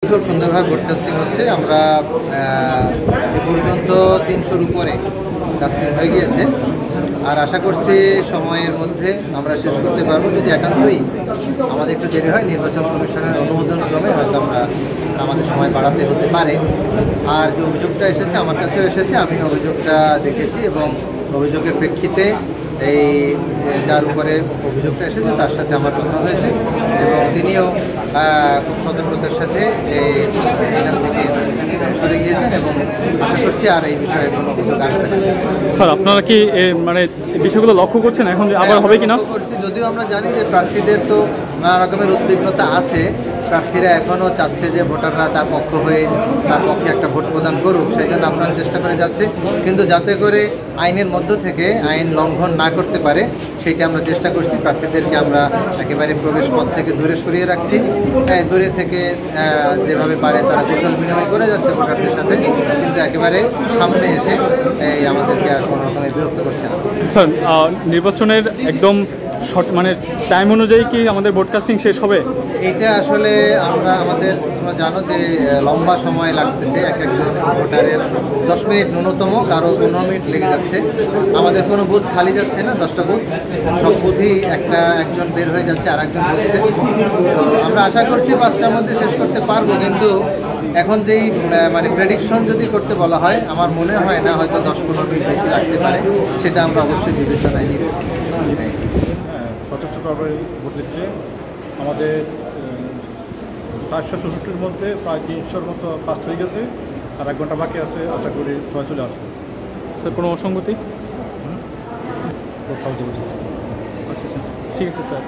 খুব সুন্দরভাবে ব্রডকাস্টিং হচ্ছে। আমরা এ পর্যন্ত 300-র উপরে কাস্টিং হয়ে গিয়েছে, আর আশা করছি সময়ের মধ্যে আমরা শেষ করতে পারবো। যদি একান্তই আমাদের একটু দেরি হয়, নির্বাচন কমিশনের অনুমোদন ক্রমে হয়তো আমাদের সময় বাড়াতে হতে পারে। আর যে অভিযোগটা এসেছে আমার কাছেও এসেছে, আমি অভিযোগটা দেখেছি এবং অভিযোগের প্রেক্ষিতে এই যার উপরে অভিযোগটা এসেছে তার সাথে আমার কথা হয়েছে এবং তিনিও খুব সতর্কতার সাথে এখান থেকে সরে গিয়েছেন এবং আশা করছি আর এই বিষয়ে কোনো অভিযোগ আসবে না। স্যার, আপনারা কি মানে বিষয়গুলো লক্ষ্য করছেন এখন আবার হবে কিনা? করছি, যদিও আমরা জানি যে প্রার্থীদের তো নানা রকমের উদ্বিগ্নতা আছে। প্রার্থীরা এখনও চাচ্ছে যে ভোটাররা তার পক্ষে একটা ভোট প্রদান করুক, সেই জন্য আপনারা চেষ্টা করে যাচ্ছে, কিন্তু যাতে করে আইনের মধ্য থেকে আইন লঙ্ঘন না করতে পারে সেইটা আমরা চেষ্টা করছি। প্রার্থীদেরকে আমরা একেবারে প্রবেশ পথ থেকে দূরে সরিয়ে রাখছি, দূরে থেকে যেভাবে পারে তারা কুশল বিনিময় করে যাচ্ছে ভোটারদের সাথে, কিন্তু একেবারে সামনে এসে আমাদেরকে আর কোনো রকমের বিরক্ত করছে না। স্যার, নির্বাচনের একদম মানে টাইম অনুযায়ী কি আমাদের ব্রডকাস্টিং শেষ হবে? এইটা আসলে আমরা জানো যে লম্বা সময় লাগতেছে, এক একজন ভোটারের 10 মিনিট ন্যূনতম, কারো 15 মিনিট লেগে যাচ্ছে। আমাদের কোনো বুথ খালি যাচ্ছে না, 10টা বুথ, সব বুথই একজন বের হয়ে যাচ্ছে আর একজন হচ্ছে। তো আমরা আশা করছি 5টার মধ্যে শেষ করতে পারবো, কিন্তু এখন যেই মানে প্রেডিকশন যদি করতে বলা হয়, আমার মনে হয় না, হয়তো 10-15 মিনিট বেশি লাগতে পারে। সেটা আমরা অবশ্যই বিবেচনায় নিব। সচেতনভাবে ভোট দিচ্ছে। আমাদের 464-র মধ্যে প্রায় 300-র মতো কাজ হয়ে গেছে, আর 1 ঘন্টা বাকি আছে। আশা করি সবাই চলে আসবে। স্যার, কোনো অসঙ্গতি? কোথাও আচ্ছা, ঠিক আছে স্যার।